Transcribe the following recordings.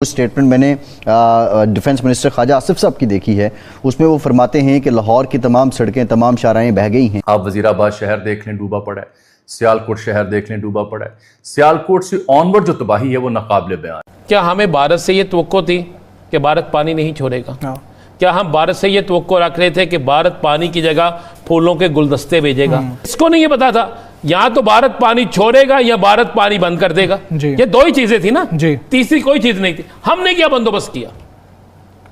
Statement मैंने defence minister Khwaja Asif साहब की देखी है, उसमें वो फरमाते हैं कि लाहौर की तमाम सड़कें, तमाम शाहराहें बह गई हैं। आप वजीराबाद शहर देख लें, डूबा पड़ा है। सियालकोट शहर देख लें, डूबा पड़ा है। सियालकोट से ऑनवर्ड जो तबाही है वो नाकाबिले बयान। क्या हमें भारत से ये तवक्को थी कि भारत पानी नहीं छोड़ेगा? क्या हम भारत से ये तवक्को रख रहे थे कि भारत पानी की जगह फूलों के गुलदस्ते भेजेगा? इसको नहीं ये पता था या तो भारत पानी छोड़ेगा या भारत पानी बंद कर देगा। ये दो ही चीजें थी ना, तीसरी कोई चीज नहीं थी। हमने क्या बंदोबस्त किया?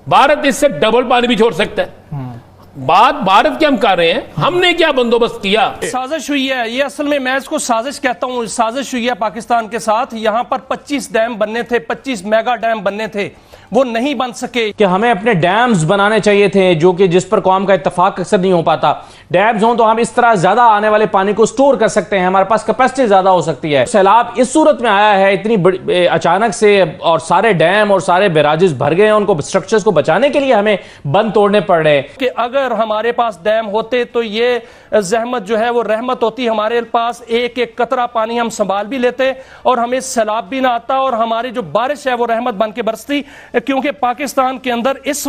भारत इससे डबल पानी भी छोड़ सकता है। बात भारत की हम कर रहे हैं, हमने क्या बंदोबस्त किया? साजिश हुई है, ये असल में मैं इसको साजिश कहता हूं। साजिश हुई है पाकिस्तान के साथ। यहां पर 25 डैम बनने थे, 25 मेगा डैम बनने थे, वो नहीं बन सके। कि हमें अपने डैम्स बनाने चाहिए थे, जो कि जिस पर कौम का इत्तेफाक अक्सर नहीं हो पाता। डैम्स हों तो हम इस तरह ज्यादा आने वाले पानी को स्टोर कर सकते हैं, हमारे पास कैपेसिटी ज्यादा हो सकती है। सैलाब इस सूरत में आया है इतनी बड़ी अचानक से, और सारे डैम और सारे बैराजेस भर गए हैं, उनको स्ट्रक्चर्स को बचाने के लिए हमें बंद तोड़ने पड़ रहे हैं। कि अगर हमारे पास डैम होते तो ये जहमत जो है वो रहमत होती। हमारे पास एक एक कतरा पानी हम संभाल भी लेते और हमें सैलाब भी ना आता, और हमारी जो बारिश है वो रहमत बन के बरसती। क्योंकि पाकिस्तान के अंदर इस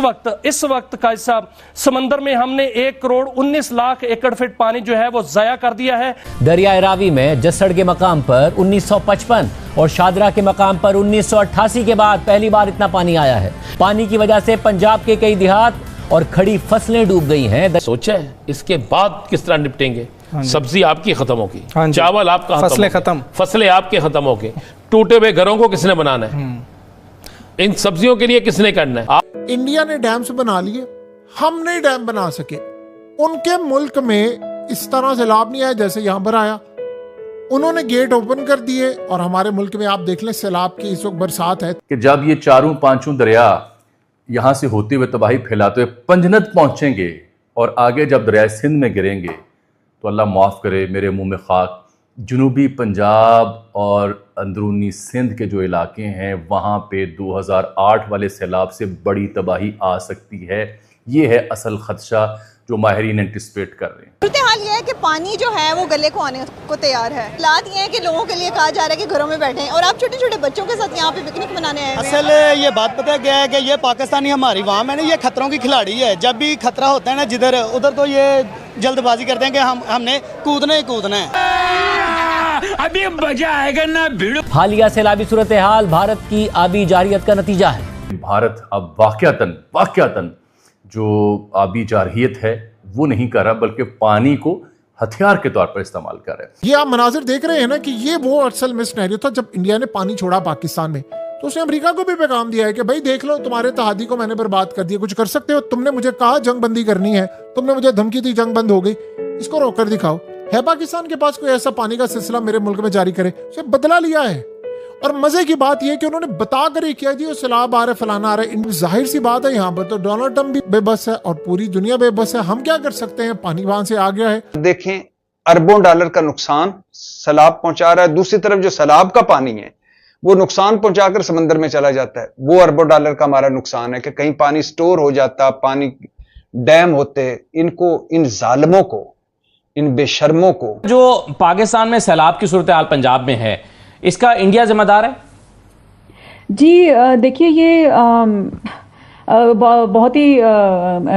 वक्त का हिस्सा समंदर में हमने 1 करोड़ 19 लाख एकड़ फीट पानी जो है वो जाया कर दिया है। दरियाए रावी में जसड़ के मकाम पर 1955 और शादरा के मकाम पर 1988 के बाद पहली बार इतना पानी आया है। पानी की वजह से पंजाब के कई देहात और खड़ी फसलें डूब गई हैं। सोचा है इसके बाद किस तरह निपटेंगे? सब्जी आपकी खत्म होगी, चावल आपका खत्म, फसलें आपके खत्म होगी, टूटे हुए घरों को किसने बनाना है? इन सब्जियों के लिए किसने करना है? इंडिया ने डैम्स बना लिए, हम नहीं डैम बना सके। उनके मुल्क में इस तरह सैलाब नहीं आया जैसे यहां पर आया। उन्होंने गेट ओपन कर दिए, और हमारे मुल्क में आप देख लें सैलाब की इस वक्त बरसात है कि जब ये चारों पांचों दरिया यहां से होते हुए तबाही फैलाते हुए पंजनत पहुंचेंगे और आगे जब दरिया सिंध में गिरेंगे तो अल्लाह माफ़ करे, मेरे मुंह में खाक, जनूबी पंजाब और अंदरूनी सिंध के जो इलाके हैं वहाँ पे 2008 वाले सैलाब से बड़ी तबाही आ सकती है। ये है असल खदशा जो माहिरीन एंटिसिपेट कर रहे हैं। हाल ये है कि पानी जो है वो गले को आने को तैयार है। हालात ये है कि लोगों के लिए कहा जा रहा है कि घरों में बैठें, और आप छोटे छोटे बच्चों के साथ यहाँ पे पिकनिक मनाने आए हैं। असल ये बात पता क्या है कि ये पाकिस्तानी हमारी वहाँ में ना ये खतरों की खिलाड़ी है। जब भी खतरा होता है ना जिधर उधर, तो ये जल्दबाजी करते हैं कि हमने कूदना ही कूदना है। अभी मजा आएगा ना भिड़ो। हालिया सैलाबी सूरत हाल भारत की आबी जारियत का नतीजा है। भारत अब वाकयातन जो आबी जारहियत है वो नहीं कर रहा, बल्कि पानी को हथियार के तौर पर इस्तेमाल कर रहा है। ये आप मनाजिर देख रहे हैं ना कि ये वो असल में सिनेरियो था जब इंडिया ने पानी छोड़ा पाकिस्तान में, तो उसने अमेरिका को भी पैगाम दिया है कि भाई देख लो, तुम्हारे तहादी को मैंने बर्बाद कर दिया, कुछ कर सकते हो? तुमने मुझे कहा जंग बंदी करनी है, तुमने मुझे धमकी दी, जंग बंद हो गई, इसको रोक कर दिखाओ। है पाकिस्तान के पास कोई ऐसा पानी का सिलसिला मेरे मुल्क में जारी करे? उसे बदला लिया है। और मजे की बात यह कि उन्होंने बता कर ही किया जी सैलाब आ रहा है, फलाना आ रहा है। जाहिर सी बात है यहाँ पर तो डोनाल्ड ट्रंप भी बेबस है और पूरी दुनिया बेबस है। हम क्या कर सकते हैं? पानी वहां से आ गया है। देखें, अरबों डॉलर का नुकसान सैलाब पहुंचा रहा है। दूसरी तरफ जो सैलाब का पानी है वो नुकसान पहुंचाकर समंदर में चला जाता है। वो अरबों डॉलर का हमारा नुकसान है कि कहीं पानी स्टोर हो जाता, पानी डैम होते, इनको, इन जालिमों को, इन बेशर्मों को। जो पाकिस्तान में सैलाब की सूरत हाल पंजाब में है, इसका इंडिया जिम्मेदार है? जी देखिए, ये बहुत ही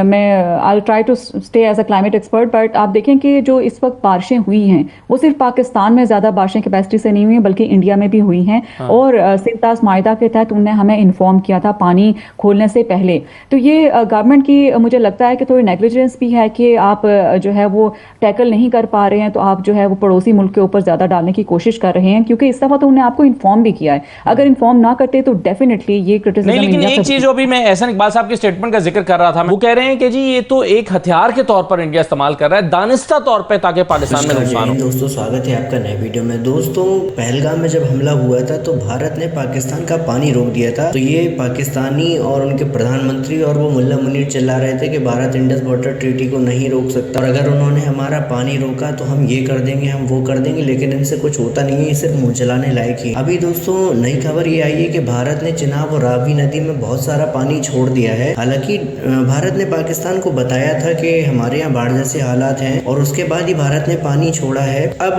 मैं I try to stay as a climate expert, but आप देखें कि जो इस वक्त बारिशें हुई हैं वो सिर्फ पाकिस्तान में ज़्यादा बारिशें कैपेसिटी से नहीं हुई हैं, बल्कि इंडिया में भी हुई हैं। और सिंतास माहिदा के तहत उन्होंने हमें इन्फॉर्म किया था पानी खोलने से पहले। तो ये गवर्नमेंट की मुझे लगता है कि थोड़ी नेग्लिजेंस भी है कि आप जो है वो टैकल नहीं कर पा रहे हैं, तो आप जो है वो पड़ोसी मुल्क के ऊपर ज़्यादा डालने की कोशिश कर रहे हैं, क्योंकि इस दफ़ा तो उन्हें आपको इन्फॉर्म भी किया है। अगर इन्फॉर्म ना करते तो डेफिनेटली ये क्रिटिसिज्म। लेकिन एक चीज जो भी मैं ऐसा इकबाल साहब के स्टेटमेंट का जिक्र कर रहा था, वो कह रहे हैं कि जी ये तो एक हथियार के तौर पर इंडिया इस्तेमाल कर रहा है, दानिस्ता तौर पे, ताकि पाकिस्तान में नुकसान हो। दोस्तों, स्वागत है आपका नए वीडियो में। दोस्तों, पहलगाम में जब हमला हुआ था तो भारत ने पाकिस्तान का पानी रोक दिया था। तो ये पाकिस्तानी और उनके प्रधानमंत्री और वो मुल्ला मुनीर चिल्ला रहे थे कि भारत इंडस वाटर ट्रीटी को नहीं रोक सकता, और अगर उन्होंने हमारा पानी रोका तो हम ये कर देंगे, हम वो कर देंगे। लेकिन इनसे कुछ होता नहीं है, ये सिर्फ मुँह चलाने लायक ही। अभी दोस्तों नई खबर ये आई है कि भारत ने चिनाब और रावी नदी में बहुत सारा पानी छोड़ दिया है। हालांकि भारत ने पाकिस्तान को बताया था कि हमारे यहाँ बाढ़ जैसे हालात हैं और उसके बाद ही भारत ने पानी छोड़ा है। अब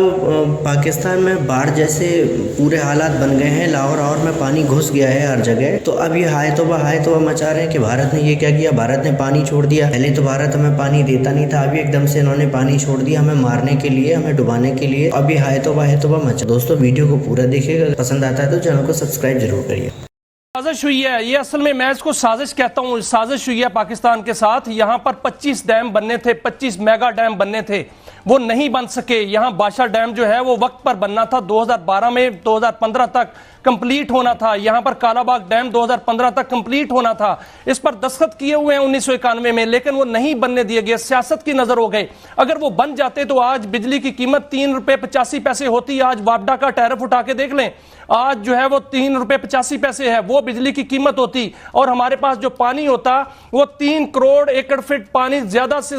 पाकिस्तान में बाढ़ जैसे पूरे हालात बन गए हैं, लाहौर में पानी घुस गया है हर जगह। तो अब ये हाय तौबा मचा रहे हैं कि भारत ने ये क्या किया, भारत ने पानी छोड़ दिया। पहले तो भारत हमें पानी देता नहीं था, अभी एकदम से इन्होंने पानी छोड़ दिया हमें मारने के लिए, हमें डुबाने के लिए। अब ये हाय तौबा मचा। दोस्तों वीडियो को पूरा देखिएगा, पसंद आता है तो चैनल को सब्सक्राइब जरूर करिए। साजिश हुई है, ये असल में मैं इसको साजिश कहता हूँ। साजिश हुई है पाकिस्तान के साथ। यहाँ पर 25 डैम बनने थे, 25 मेगा डैम बनने थे, वो नहीं बन सके। यहाँ बादशाह डैम जो है वो वक्त पर बनना था, 2012 में 2015 तक कंप्लीट होना था। यहाँ पर कालाबाग डैम 2015 तक कंप्लीट होना था। इस पर दस्तखत किए हुए हैं 1991 में, लेकिन वो नहीं बनने दिए गए, सियासत की नजर हो गए। अगर वो बन जाते तो आज बिजली की कीमत 3 रुपए 85 पैसे होती। आज वापडा का टैरिफ उठा के देख लें, आज जो है वो 3 रुपए 85 पैसे है, वो बिजली की कीमत होती। और हमारे पास जो पानी होता वो 3 करोड़ एकड़ फीट पानी ज्यादा से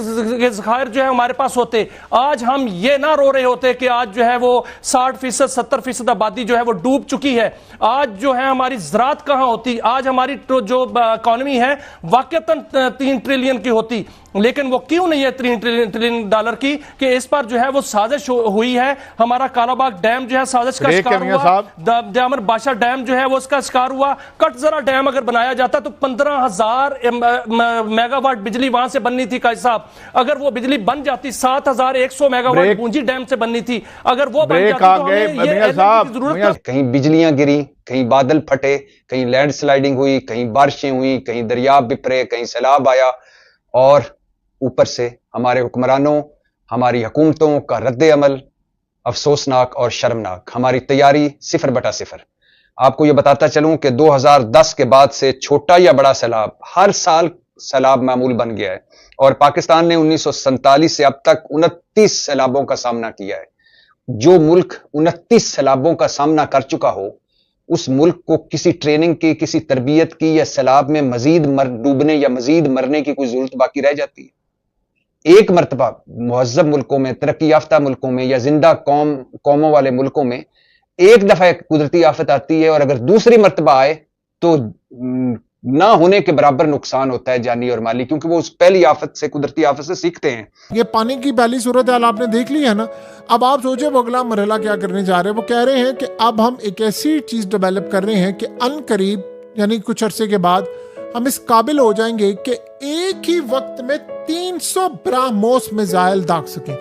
ज़खायर जो है हमारे पास होते। आज हम ये ना रो रहे होते कि आज जो है वो 60% 70% आबादी जो है वो डूब चुकी है। आज जो है हमारी ज़राअत कहां होती, आज हमारी जो इकोनॉमी है वाकईतन 3 ट्रिलियन की होती। लेकिन वो क्यों नहीं है 3 ट्रिलियन डॉलर की, कि इस पर जो है वो साजिश हुई है। हमारा कालाबाग डैम जो है साजिश का शिकार हुआ, दामर बादशाह डैम जो है वो उसका शिकार हुआ। कटजरा डैम अगर बनाया जाता तो 15,000 मेगावाट बिजली वहां से बननी थी। का साहब, अगर वो बिजली बन जाती 7,100 मेगावाट पूंजी डैम से बननी थी। अगर वो बन जाती तो हमें ये जरूरत। कहीं बिजलियां गिरी, कहीं बादल फटे, कहीं लैंडस्लाइडिंग हुई, कहीं बारिशें हुई, कहीं दरिया बिपरे, कहीं सैलाब आया, और ऊपर से हमारे हुक्मरानों, हमारी हुकूमतों का रद्द अमल अफसोसनाक और शर्मनाक। हमारी तैयारी 0/0। आपको यह बताता चलूं कि 2010 के बाद से छोटा या बड़ा सैलाब, हर साल सैलाब मामूल बन गया है। और पाकिस्तान ने 1947 से अब तक 29 सैलाबों का सामना किया है। जो मुल्क 29 सैलाबों का सामना कर चुका हो, उस मुल्क को किसी ट्रेनिंग की, किसी तरबियत की या सैलाब में मजीद डूबने या मजीद मरने की कोई जरूरत बाकी रह जाती है? एक मरतबा मुहज़्ज़ब मुल्कों में, तरक्की याफ्ता मुल्कों में या जिंदा कौमों वाले मुल्कों में एक दफा एक कुदरती आफत आती है, और अगर दूसरी मरतबा आए तो ना होने के बराबर नुकसान होता है जानी और माली, क्योंकि वो उस पहली आफत से, कुदरती आफत से सीखते हैं। ये पानी की पहली सूरत हाल आपने देख ली है ना। अब आप सोचे वो अगला मरहला क्या करने जा रहे हैं। वो कह रहे हैं कि अब हम एक ऐसी चीज डेवलप कर रहे हैं कि अनकरीब, यानी कुछ अरसे के बाद, हम इस काबिल हो जाएंगे कि एक ही वक्त में 300 ब्रह्मोस मिसाइल दाग सकें।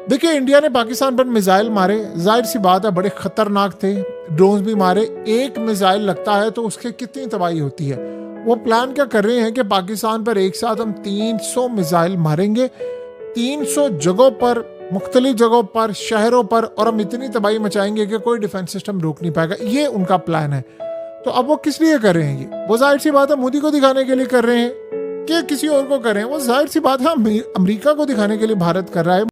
देखिए, इंडिया ने पाकिस्तान पर मिसाइल मारे, जाहिर सी बात है बड़े खतरनाक थे, ड्रोन भी मारे। एक मिसाइल लगता है तो उसके कितनी तबाही होती है। वो प्लान क्या कर रहे हैं कि पाकिस्तान पर एक साथ हम 300 मिसाइल मारेंगे, 300 जगहों पर, मुख्तलिफ जगहों पर, शहरों पर, और हम इतनी तबाही मचाएंगे कि कोई डिफेंस सिस्टम रोक नहीं पाएगा। ये उनका प्लान है। तो अब वो किस लिए कर रहे हैं ये? वो जाहिर सी बात है मोदी को दिखाने के लिए कर रहे हैं कि किसी और को कर रहे हैं। वो जाहिर सी बात है अमेरिका को दिखाने के लिए भारत कर रहा है।